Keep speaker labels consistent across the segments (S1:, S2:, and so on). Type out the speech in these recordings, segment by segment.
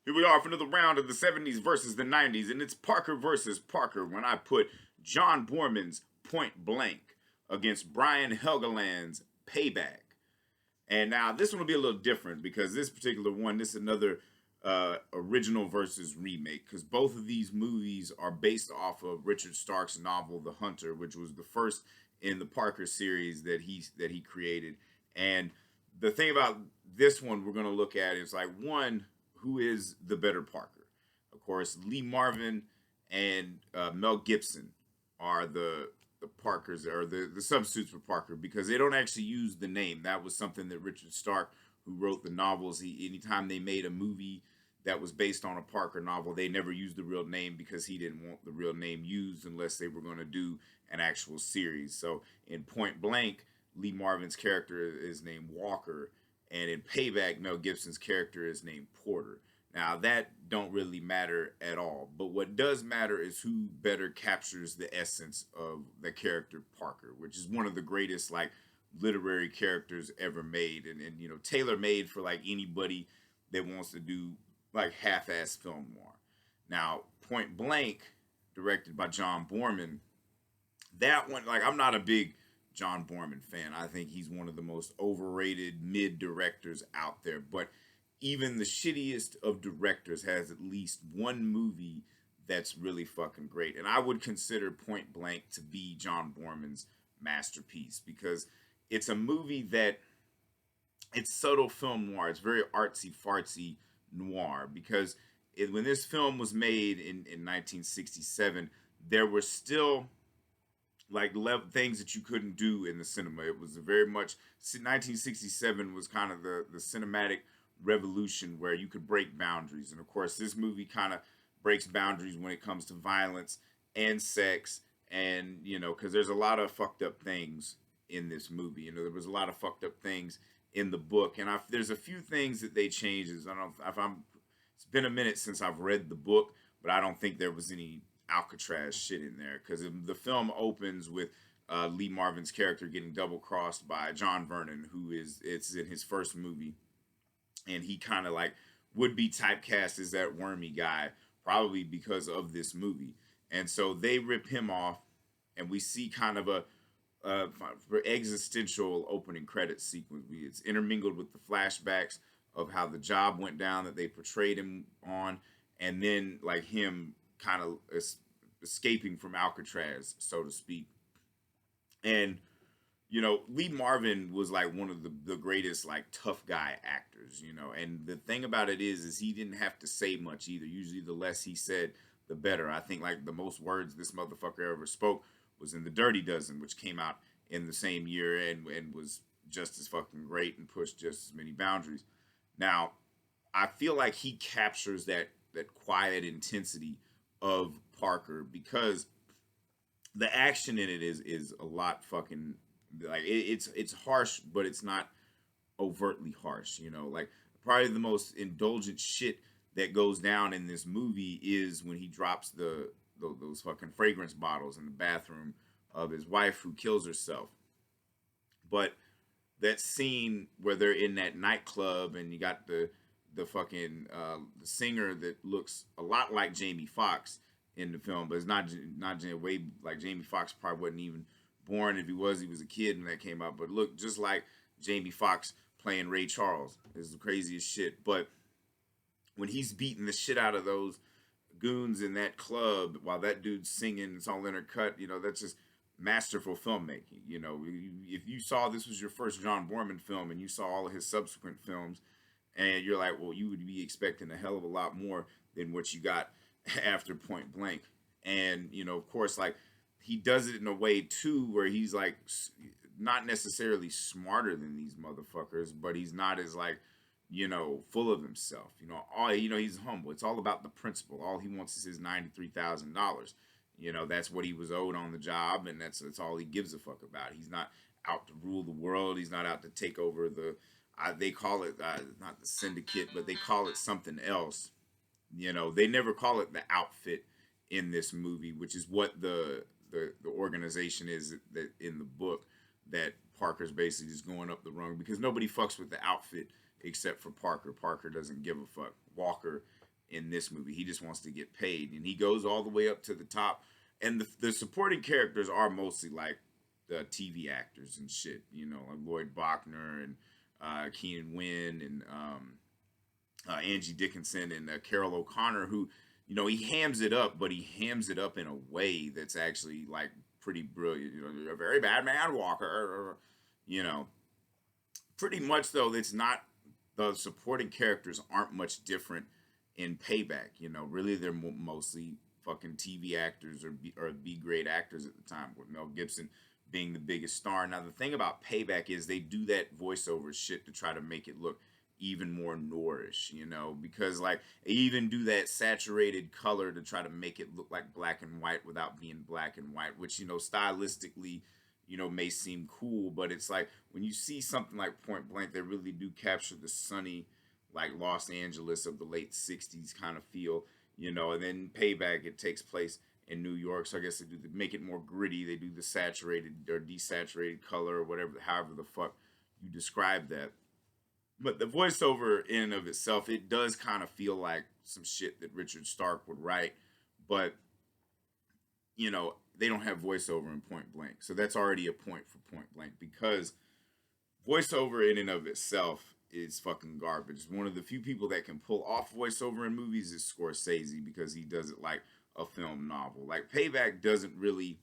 S1: Here we are for another round of the 70s versus the 90s, and it's Parker versus Parker when I put John Boorman's Point Blank against Brian Helgeland's Payback. And now this one will be a little different because this particular one, this is another original versus remake because both of these movies are based off of Richard Stark's novel The Hunter, which was the first in the Parker series that he created. And the thing about this one we're going to look at is like one, who is the better Parker? Of course, Lee Marvin and Mel Gibson are the Parkers or the substitutes for Parker because they don't actually use the name. That was something that Richard Stark, who wrote the novels, anytime they made a movie that was based on a Parker novel, they never used the real name because he didn't want the real name used unless they were going to do an actual series. So in Point Blank, Lee Marvin's character is named Walker, and in Payback, Mel Gibson's character is named Porter. Now that don't really matter at all, but what does matter is who better captures the essence of the character Parker, which is one of the greatest like literary characters ever made, and you know tailor made for like anybody that wants to do like half-ass film noir. Now Point Blank, directed by John Boorman, that one like I'm not a big John Boorman fan. I think he's one of the most overrated mid directors out there. But even the shittiest of directors has at least one movie that's really fucking great. And I would consider Point Blank to be John Boorman's masterpiece because it's a movie that it's subtle film noir. It's very artsy fartsy noir because when this film was made in 1967, there were still like things that you couldn't do in the cinema. It was very much 1967 was kind of the cinematic revolution where you could break boundaries, and of course this movie kind of breaks boundaries when it comes to violence and sex, and you know because there's a lot of fucked up things in this movie. You know there was a lot of fucked up things in the book, and there's a few things that they changed. I don't know if I'm. It's been a minute since I've read the book, but I don't think there was any Alcatraz shit in there because the film opens with Lee Marvin's character getting double crossed by John Vernon, who is it's in his first movie, and he kind of like would be typecast as that wormy guy probably because of this movie, and so they rip him off, and we see kind of a existential opening credit sequence. It's intermingled with the flashbacks of how the job went down that they portrayed him on, and then like him kind of escaping from Alcatraz, so to speak. And you know, Lee Marvin was like one of the greatest like tough guy actors, you know. And the thing about it is he didn't have to say much either. Usually the less he said, the better. I think like the most words this motherfucker ever spoke was in The Dirty Dozen, which came out in the same year and was just as fucking great and pushed just as many boundaries. Now, I feel like he captures that quiet intensity of Parker because the action in it is a lot fucking like it's harsh, but it's not overtly harsh. You know, like probably the most indulgent shit that goes down in this movie is when he drops those fucking fragrance bottles in the bathroom of his wife who kills herself. But that scene where they're in that nightclub and you got the fucking the singer that looks a lot like Jamie Foxx in the film, but it's not way like Jamie Foxx probably wasn't even born. If he was a kid when that came out. But look, just like Jamie Foxx playing Ray Charles is the craziest shit. But when he's beating the shit out of those goons in that club while that dude's singing, it's all intercut. You know, that's just masterful filmmaking. You know, if you saw this was your first John Boorman film and you saw all of his subsequent films, and you're like, well, you would be expecting a hell of a lot more than what you got after Point Blank. And you know, of course, like he does it in a way too where he's like not necessarily smarter than these motherfuckers, but he's not as like you know full of himself. You know, all you know he's humble. It's all about the principle. All he wants is his $93,000. You know, that's what he was owed on the job, and that's all he gives a fuck about. He's not out to rule the world. He's not out to take over the. They call it not the syndicate, but they call it something else. You know, they never call it the outfit in this movie, which is what the organization is that in the book that Parker's basically just going up the rung because nobody fucks with the outfit except for Parker. Parker doesn't give a fuck. Walker in this movie. He just wants to get paid, and he goes all the way up to the top. And the supporting characters are mostly like the TV actors and shit, you know, like Lloyd Bachner and Keenan Wynn and Angie Dickinson and Carol O'Connor, who, you know, he hams it up, but he hams it up in a way that's actually like pretty brilliant. You know, a very bad man, Walker. You know, pretty much though, it's not, the supporting characters aren't much different in Payback. You know, really they're mostly fucking TV actors or B grade actors at the time, with Mel Gibson being the biggest star. Now the thing about Payback is they do that voiceover shit to try to make it look even more noirish, you know, because like they even do that saturated color to try to make it look like black and white without being black and white, which, you know, stylistically, you know, may seem cool, but it's like when you see something like Point Blank, they really do capture the sunny, like Los Angeles of the late 60s kind of feel, you know. And then Payback, it takes place in New York, so I guess they do make it more gritty. They do the saturated or desaturated color or whatever, however the fuck you describe that. But the voiceover in and of itself, it does kind of feel like some shit that Richard Stark would write, but you know, they don't have voiceover in Point Blank, so that's already a point for Point Blank, because voiceover in and of itself is fucking garbage. One of the few people that can pull off voiceover in movies is Scorsese, because he does it like a film novel. Like Payback doesn't really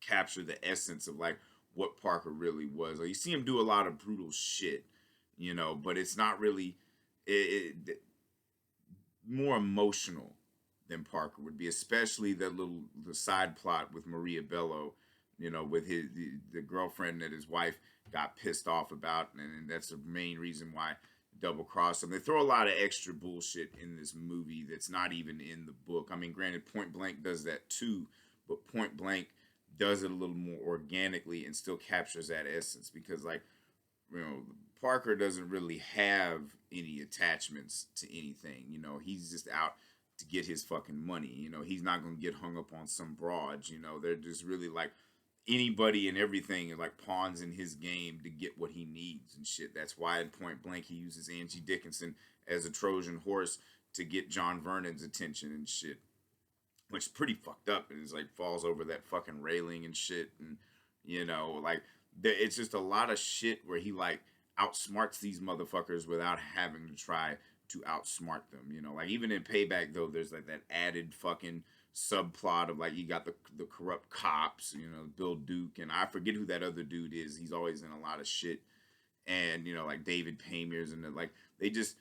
S1: capture the essence of like what Parker really was. Like, you see him do a lot of brutal shit, you know, but it's not really more emotional than Parker would be, especially the side plot with Maria Bello, you know, with the girlfriend that his wife got pissed off about, and that's the main reason why double cross him. They throw a lot of extra bullshit in this movie that's not even in the book. I mean, granted, Point Blank does that too, but Point Blank does it a little more organically and still captures that essence, because, like, you know, Parker doesn't really have any attachments to anything. You know, he's just out to get his fucking money. You know, he's not gonna get hung up on some broads. You know, they're just really like anybody and everything, and like pawns in his game to get what he needs and shit. That's why in Point Blank he uses Angie Dickinson as a Trojan horse to get John Vernon's attention and shit, which is pretty fucked up. And it's like falls over that fucking railing and shit, and you know, like it's just a lot of shit where he like outsmarts these motherfuckers without having to try to outsmart them. You know, like even in Payback though, there's like that added fucking subplot of like you got the corrupt cops, you know, Bill Duke, and I forget who that other dude is. He's always in a lot of shit, and you know, like David Paymer's, and like they just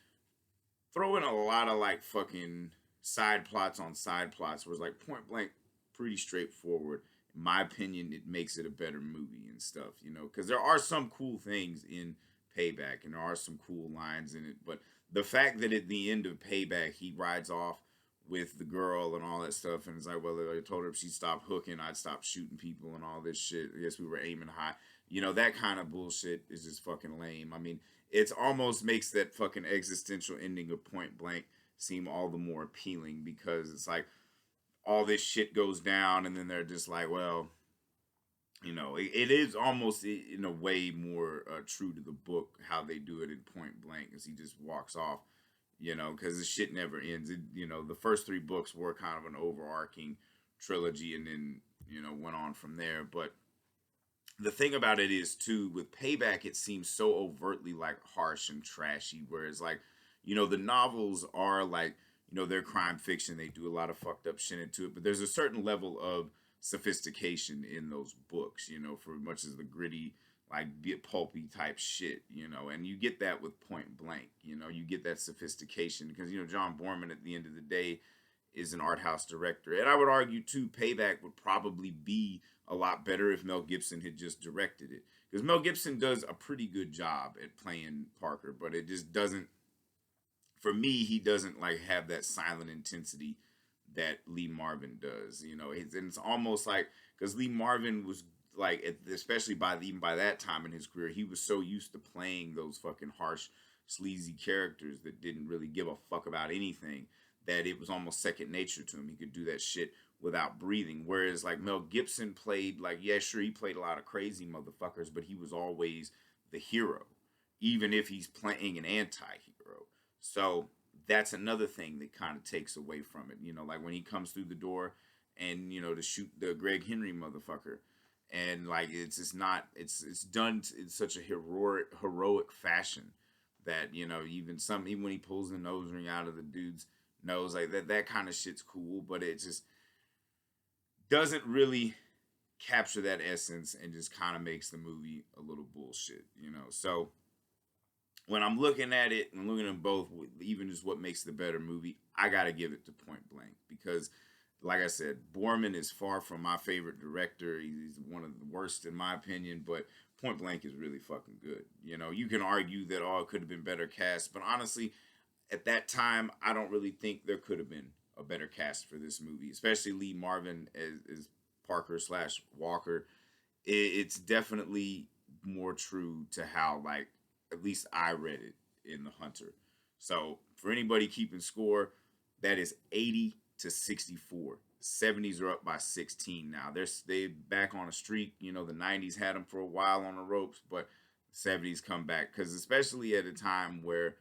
S1: throw in a lot of like fucking side plots on side plots. Where it's like Point Blank, pretty straightforward. In my opinion, it makes it a better movie and stuff, you know, because there are some cool things in Payback and there are some cool lines in it, but the fact that at the end of Payback he rides off with the girl and all that stuff, and it's like, well, I told her if she stopped hooking, I'd stop shooting people and all this shit. I guess we were aiming high. You know, that kind of bullshit is just fucking lame. I mean, it almost makes that fucking existential ending of Point Blank seem all the more appealing, because it's like all this shit goes down and then they're just like, well, you know, it is almost in a way more true to the book how they do it in Point Blank, as he just walks off, you know, because the shit never ends. You know, the first 3 books were kind of an overarching trilogy, and then, you know, went on from there. But the thing about it is too, with Payback, it seems so overtly like harsh and trashy, whereas like, you know, the novels are like, you know, they're crime fiction. They do a lot of fucked up shit into it, but there's a certain level of sophistication in those books, you know, for much as the gritty, like pulpy type shit, you know, and you get that with Point Blank, you know, you get that sophistication because, you know, John Boorman at the end of the day is an art house director. And I would argue too, Payback would probably be a lot better if Mel Gibson had just directed it, because Mel Gibson does a pretty good job at playing Parker, but it just doesn't, for me, he doesn't like have that silent intensity that Lee Marvin does, you know. And it's almost like, because Lee Marvin was like, especially even by that time in his career, he was so used to playing those fucking harsh, sleazy characters that didn't really give a fuck about anything, that it was almost second nature to him. He could do that shit without breathing. Whereas like Mel Gibson played, like, yeah, sure, he played a lot of crazy motherfuckers, but he was always the hero, even if he's playing an anti-hero. So that's another thing that kind of takes away from it. You know, like when he comes through the door and, you know, to shoot the Greg Henry motherfucker. And like it's just not it's done in such a heroic fashion that, you know, even when he pulls the nose ring out of the dude's nose, like that kind of shit's cool, but it just doesn't really capture that essence and just kind of makes the movie a little bullshit, you know. So when I'm looking at it and looking at both, even just what makes the better movie, I gotta give it to Point Blank because, like I said, Boorman is far from my favorite director. He's one of the worst in my opinion, but Point Blank is really fucking good. You know, you can argue that it could have been better cast, but honestly, at that time, I don't really think there could have been a better cast for this movie, especially Lee Marvin as Parker slash Walker. It's definitely more true to how, like, at least I read it in The Hunter. So for anybody keeping score, that is 80 to 64. 70s are up by 16 now. They back on a streak. You know, the 90s had them for a while on the ropes, but 70s come back because especially at a time where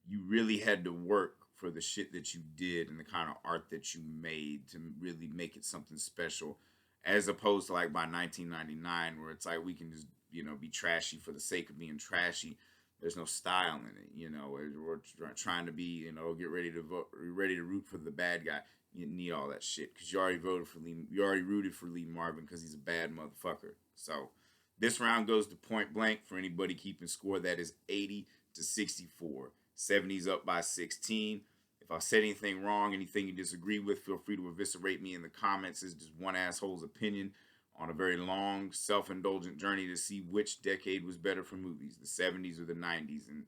S1: you really had to work for the shit that you did and the kind of art that you made to really make it something special, as opposed to like by 1999 where it's like we can just, you know, be trashy for the sake of being trashy. There's no style in it, you know. We're trying to be, you know, get ready to vote, ready to root for the bad guy. You need all that shit because you already voted for Lee. You already rooted for Lee Marvin because he's a bad motherfucker. So this round goes to Point Blank for anybody keeping score. That is 80 to 64. 70s up by 16. If I said anything wrong, anything you disagree with, feel free to eviscerate me in the comments. It's just one asshole's opinion on a very long, self-indulgent journey to see which decade was better for movies, the 70s or the 90s. And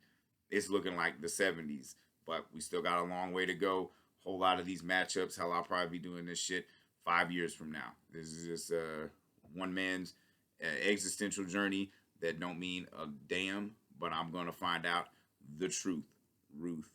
S1: it's looking like the 70s, but we still got a long way to go. Whole lot of these matchups, hell, I'll probably be doing this shit 5 years from now. This is just one man's existential journey that don't mean a damn, but I'm going to find out the truth. Ruth.